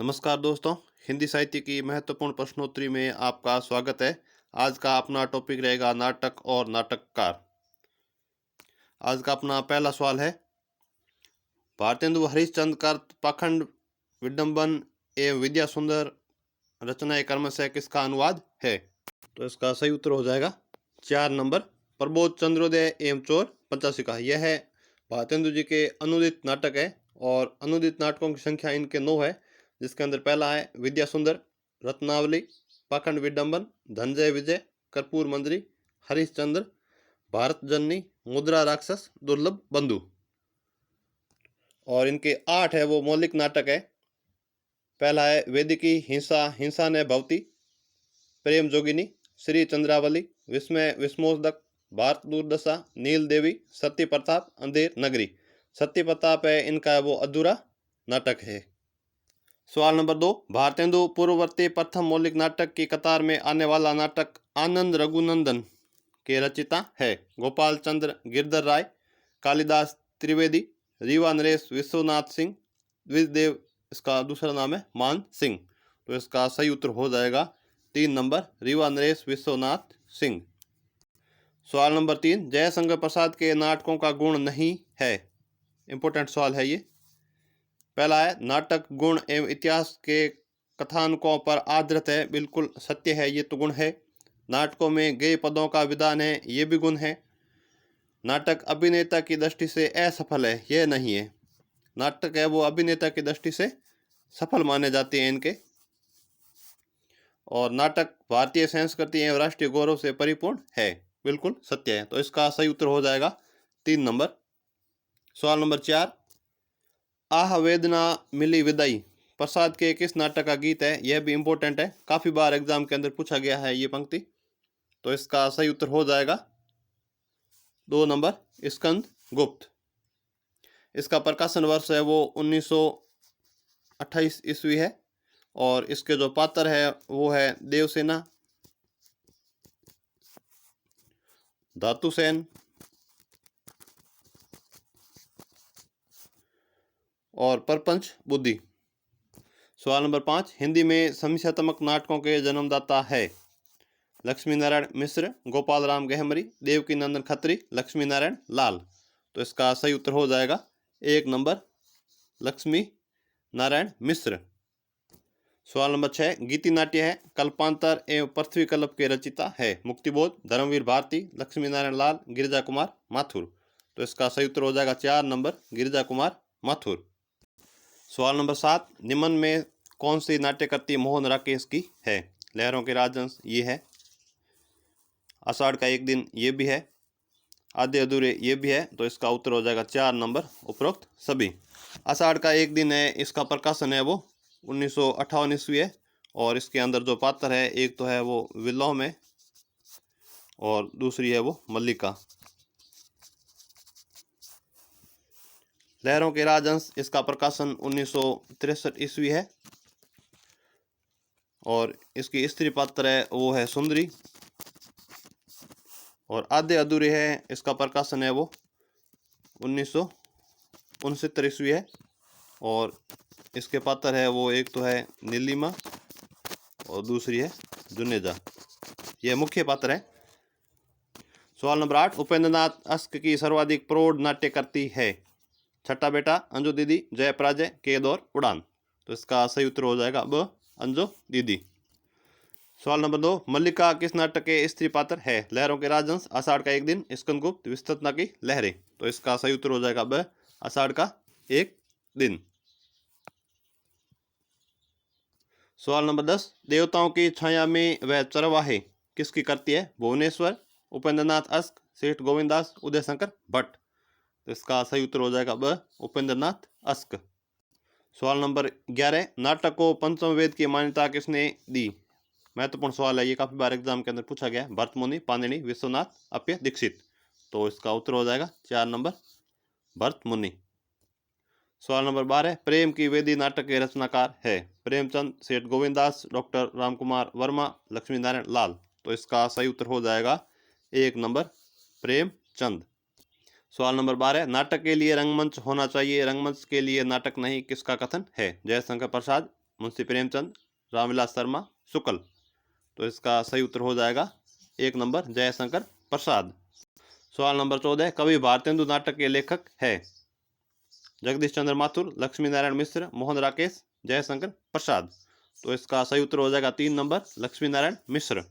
नमस्कार दोस्तों, हिंदी साहित्य की महत्वपूर्ण प्रश्नोत्तरी में आपका स्वागत है। आज का अपना टॉपिक रहेगा नाटक और नाटककार। आज का अपना पहला सवाल है, भारतेंदु हरिश्चंद्र का पाखंड, विडंबन एवं विद्या सुंदर रचनाएं क्रमशः किसका अनुवाद है? तो इसका सही उत्तर हो जाएगा 4 नंबर, प्रबोध चंद्रोदय एवं चोर 85 का। यह है भारतेंदु जी के अनुदित नाटक है और अनुदित नाटकों की संख्या इनके 9 है, जिसके अंदर पहला है विद्या सुंदर, रत्नावली, पाखंड विडंबन, धनंजय विजय, कर्पूर मंजरी, हरिश्चंद्र, भारत जननी, मुद्रा राक्षस, दुर्लभ बंधु। और इनके 8 है वो मौलिक नाटक है। पहला है वेदिकी, हिंसा, हिंसा ने भवती, प्रेम जोगिनी, श्री चंद्रावली, विस्मय विस्मोदक, भारत दुर्दशा, नील देवी, सत्य प्रताप, अंधेर नगरी। सत्य प्रताप है इनका वो अधूरा नाटक है। सवाल नंबर 2, भारतेंदु पूर्ववर्ती प्रथम मौलिक नाटक की कतार में आने वाला नाटक आनंद रघुनंदन के रचिता है? गोपाल चंद्र गिरधर राय, कालिदास त्रिवेदी, रीवा नरेश विश्वनाथ सिंह, द्विजदेव इसका दूसरा नाम है मान सिंह। तो इसका सही उत्तर हो जाएगा 3 नंबर, रीवा नरेश विश्वनाथ सिंह। सवाल नंबर 3, जयशंकर प्रसाद के नाटकों का गुण नहीं है। इंपॉर्टेंट सवाल है ये। पहला है नाटक गुण एवं इतिहास के कथानकों पर आधारित है, बिल्कुल सत्य है, ये तो गुण है। नाटकों में गए पदों का विधान है, ये भी गुण है। नाटक अभिनेता की दृष्टि से असफल है, यह नहीं है। नाटक है वो अभिनेता की दृष्टि से सफल माने जाते हैं इनके। और नाटक भारतीय संस्कृति एवं राष्ट्रीय गौरव से परिपूर्ण है, बिल्कुल सत्य है। तो इसका सही उत्तर हो जाएगा 3 नंबर। सवाल नंबर 4, आह वेदना मिली विदाई प्रसाद के किस नाटक का गीत है? यह भी इम्पोर्टेंट है, काफ़ी बार एग्जाम के अंदर पूछा गया है ये पंक्ति। तो इसका सही उत्तर हो जाएगा 2 नंबर, स्कंद गुप्त। इसका प्रकाशन वर्ष है वो 1928 ईस्वी है। और इसके जो पात्र है वो है देवसेना, धातुसेन और परपंच बुद्धि। सवाल नंबर 5, हिंदी में समीक्षात्मक नाटकों के जन्मदाता है? लक्ष्मी नारायण मिश्र, गोपाल राम गहमरी, देवकी नंदन खत्री, लक्ष्मी नारायण लाल। तो इसका सही उत्तर हो जाएगा 1 नंबर, लक्ष्मी नारायण मिश्र। सवाल नंबर 6, गीति नाट्य है, कल्पांतर एवं पृथ्वी कल्प के रचिता है? मुक्तिबोध, धर्मवीर भारती, लक्ष्मी नारायण लाल, गिरिजा कुमार माथुर। तो इसका सही उत्तर हो जाएगा 4 नंबर, गिरिजा कुमार माथुर। सवाल नंबर 7, निम्न में कौन सी नाट्यकृति मोहन राकेश की है? लहरों के राजहंस ये है, आषाढ़ का एक दिन ये भी है, आधे अधूरे ये भी है। तो इसका उत्तर हो जाएगा 4 नंबर, उपरोक्त सभी। आषाढ़ का एक दिन है, इसका प्रकाशन है वो 1958 ईस्वी है। और इसके अंदर जो पात्र है, एक तो है वो विल्लोह में और दूसरी है वो मल्लिका। लहरों के राजहंस, इसका प्रकाशन 1963 ईस्वी है। और इसकी स्त्री पात्र है वो है सुंदरी। और आधे अधूरे है, इसका प्रकाशन है वो 1969 ईस्वी है। और इसके पात्र है वो एक तो है नीलिमा और दूसरी है जुनेजा, यह मुख्य पात्र है। सवाल नंबर 8, उपेंद्रनाथ अश्क की सर्वाधिक प्रौढ़ नाट्य करती है? छठा बेटा, अंजू दीदी, जय पराजय, केद और उड़ान। तो इसका सही उत्तर हो जाएगा ब, अंजू दीदी। सवाल नंबर 2, मल्लिका किस नाटक के स्त्री पात्र है? लहरों के राजहंस, आषाढ़ का एक दिन, स्कंदगुप्त, विस्तृतना की लहरें। तो इसका सही उत्तर हो जाएगा ब, आषाढ़ का एक दिन। सवाल नंबर 10, देवताओं की छाया में वह चरवाहे किसकी करती है? भुवनेश्वर, उपेंद्रनाथ अश्क, सेठ गोविंदास, उदय शंकर भट्ट। तो इसका सही उत्तर हो जाएगा ब, उपेंद्रनाथ अश्क। सवाल नंबर 11, नाटक को पंचम वेद की मान्यता किसने दी? महत्वपूर्ण सवाल है ये, काफी बार एग्जाम के अंदर पूछा गया है। भरतमुनि, पाणिनि, विश्वनाथ, अप्य, दीक्षित। तो इसका उत्तर हो जाएगा 4 नंबर, भरतमुनि। सवाल नंबर 12, प्रेम की वेदी नाटक के रचनाकार है? प्रेमचंद, सेठ गोविंदास, डॉक्टर रामकुमार वर्मा, लक्ष्मी नारायण लाल। तो इसका सही उत्तर हो जाएगा 1 नंबर, प्रेमचंद। सवाल नंबर 12, नाटक के लिए रंगमंच होना चाहिए, रंगमंच के लिए नाटक नहीं, किसका कथन है? जयशंकर प्रसाद, मुंशी प्रेमचंद, रामविलास शर्मा, शुक्ल। तो इसका सही उत्तर हो जाएगा 1 नंबर जयशंकर प्रसाद। सवाल नंबर 14, कवि भारतेंदु नाटक के लेखक है? जगदीश चंद्र माथुर, लक्ष्मी नारायण मिश्र, मोहन राकेश, जयशंकर प्रसाद। तो इसका सही उत्तर हो जाएगा 3 नंबर लक्ष्मी नारायण मिश्र।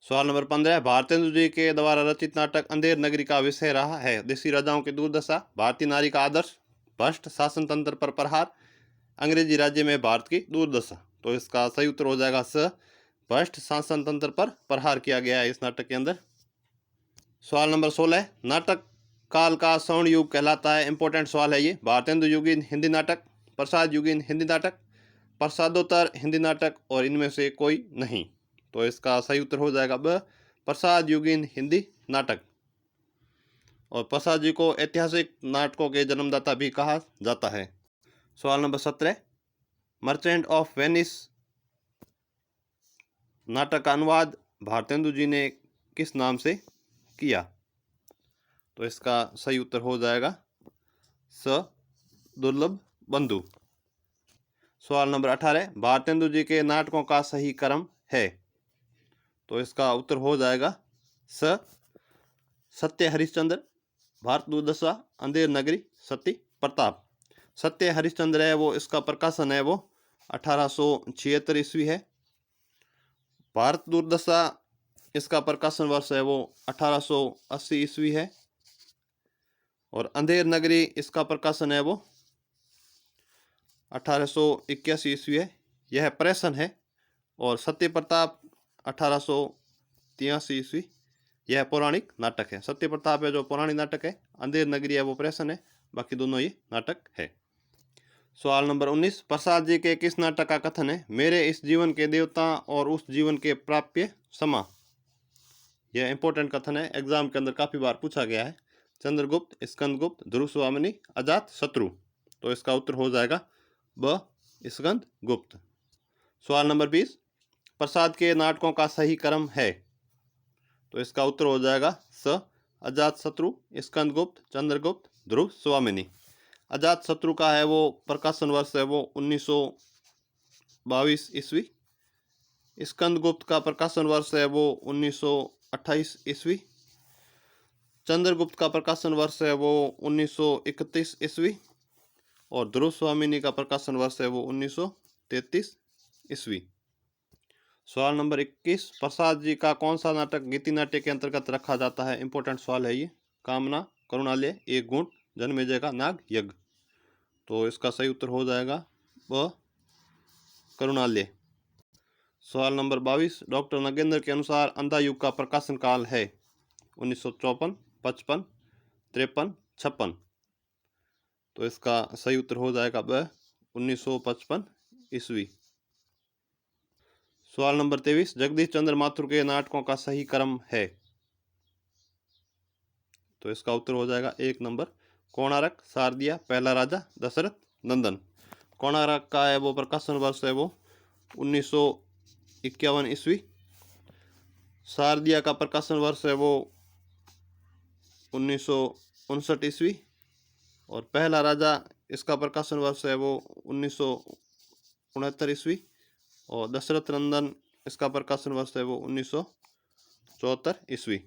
सवाल नंबर 15, भारतेंदु जी के द्वारा रचित नाटक अंधेर नगरी का विषय रहा है? देसी राजाओं की दुर्दशा, भारतीय नारी का आदर्श, भ्रष्ट शासन तंत्र पर प्रहार, अंग्रेजी राज्य में भारत की दुर्दशा। तो इसका सही उत्तर हो जाएगा स, भ्रष्ट शासन तंत्र पर प्रहार किया गया है इस नाटक के अंदर। सवाल नंबर 16, नाटक काल का स्वर्ण युग कहलाता है? इंपॉर्टेंट सवाल है ये। भारतेंदु युगीन हिंदी नाटक, प्रसाद युगीन हिंदी नाटक, प्रसादोत्तर हिंदी नाटक और इनमें से कोई नहीं। तो इसका सही उत्तर हो जाएगा ब, प्रसाद युगीन हिंदी नाटक। और प्रसाद जी को ऐतिहासिक नाटकों के जन्मदाता भी कहा जाता है। सवाल नंबर 17, मर्चेंट ऑफ वेनिस नाटक का अनुवाद भारतेंदु जी ने किस नाम से किया? तो इसका सही उत्तर हो जाएगा स, दुर्लभ बंधु। सवाल नंबर 18, भारतेंदु जी के नाटकों का सही क्रम है? तो इसका उत्तर हो जाएगा स, सत्य हरिश्चंद्र, भारत दुर्दशा, अंधेर नगरी, सती प्रताप। सत्य हरिश्चंद्र है वो, इसका प्रकाशन है वो 1876 ईस्वी है। भारत दुर्दशा, इसका प्रकाशन वर्ष है वो 1880 ईस्वी है। और अंधेर नगरी, इसका प्रकाशन है वो 1881 ईस्वी है, यह प्रेषण है। और सत्य प्रताप 1883 ईस्वी, यह पौराणिक नाटक है। सत्य प्रताप है जो पौराणिक नाटक है, अंधेर नगरी है वो प्रेषण है, बाकी दोनों ये नाटक है। सवाल नंबर 19, प्रसाद जी के किस नाटक का कथन है? मेरे इस जीवन के देवता और उस जीवन के प्राप्य समा। यह इंपॉर्टेंट कथन है, एग्जाम के अंदर काफी बार पूछा गया है। चंद्रगुप्त, स्कंदगुप्त, ध्रुव स्वामिनी, अजात शत्रु। तो इसका उत्तर हो जाएगा ब, स्कंदगुप्त। सवाल नंबर 20, प्रसाद के नाटकों का सही क्रम है? तो इसका उत्तर हो जाएगा स, अजात शत्रु, स्कंदगुप्त, चंद्रगुप्त, ध्रुव स्वामिनी। अजात शत्रु का है वो प्रकाशन वर्ष है वो 1922 ईस्वी। स्कंदगुप्त का प्रकाशन वर्ष है वो 1928 ईस्वी। चंद्रगुप्त का प्रकाशन वर्ष है वो 1931 ईस्वी। और ध्रुव स्वामिनी का प्रकाशन वर्ष है वो 1933 ईस्वी। सवाल नंबर 21, प्रसाद जी का कौन सा नाटक गीति नाट्य के अंतर्गत रखा जाता है? इंपॉर्टेंट सवाल है ये। कामना, करुणालय, एक गुण, जन्मेजय का नाग यज्ञ। तो इसका सही उत्तर हो जाएगा वह करुणालय। सवाल नंबर 22, डॉक्टर नगेंद्र के अनुसार अंधा युग का प्रकाशन काल है? 1954, 55, 53, 56। तो इसका सही उत्तर हो जाएगा वह 1955 ईस्वी। सवाल नंबर 23, जगदीश चंद्र माथुर के नाटकों का सही क्रम है? तो इसका उत्तर हो जाएगा 1 नंबर कोणार्क, शारदिया, पहला राजा, दशरथ नंदन। कोणार्क का है वो प्रकाशन वर्ष है वो 1951 ईस्वी। शारदिया का प्रकाशन वर्ष है वो 1959 ईस्वी। और पहला राजा, इसका प्रकाशन वर्ष है वो 1969 ईस्वी। और दशरथ नंदन, इसका प्रकाशन वर्ष है वो 1974 ईस्वी।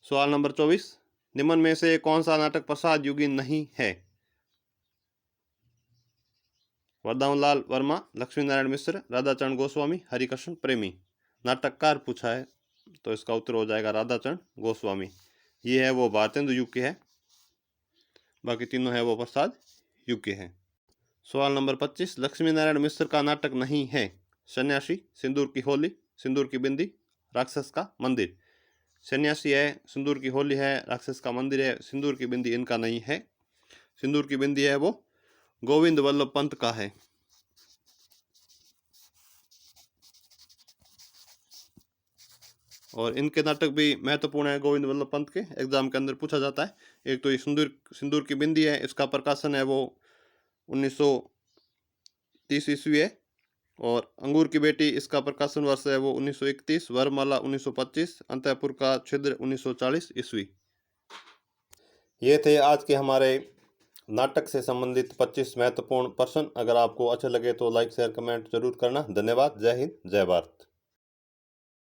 सवाल नंबर 24, निम्न में से कौन सा नाटक प्रसाद युगीन नहीं है? वरदान लाल वर्मा, लक्ष्मी नारायण मिश्र, राधाचरण गोस्वामी, हरिकृष्ण प्रेमी। नाटककार पूछा है, तो इसका उत्तर हो जाएगा राधाचरण गोस्वामी। ये है वो भारतेंदु युग के है, बाकी तीनों है वो प्रसाद युग के हैं। सवाल नंबर 25, लक्ष्मी नारायण मिश्र का नाटक नहीं है? सन्यासी, सिंदूर की होली, सिंदूर की बिंदी, राक्षस का मंदिर। सन्यासी है, सिंदूर की होली है, राक्षस का मंदिर है, सिंदूर की बिंदी इनका नहीं है। सिंदूर की बिंदी है वो गोविंद वल्लभ पंत का है। और इनके नाटक भी महत्वपूर्ण है गोविंद वल्लभ पंत के, एग्जाम के अंदर पूछा जाता है। एक तो ये सिंदूर की बिंदी है, इसका प्रकाशन है वो 1930 ईस्वी है। और अंगूर की बेटी, इसका प्रकाशन वर्ष है वो 1931। वरमाला 1925। अंतःपुर का छिद्र 1940 ईस्वी। ये थे आज के हमारे नाटक से संबंधित 25 महत्वपूर्ण प्रश्न। अगर आपको अच्छे लगे तो लाइक शेयर कमेंट जरूर करना। धन्यवाद। जय हिंद, जय भारत।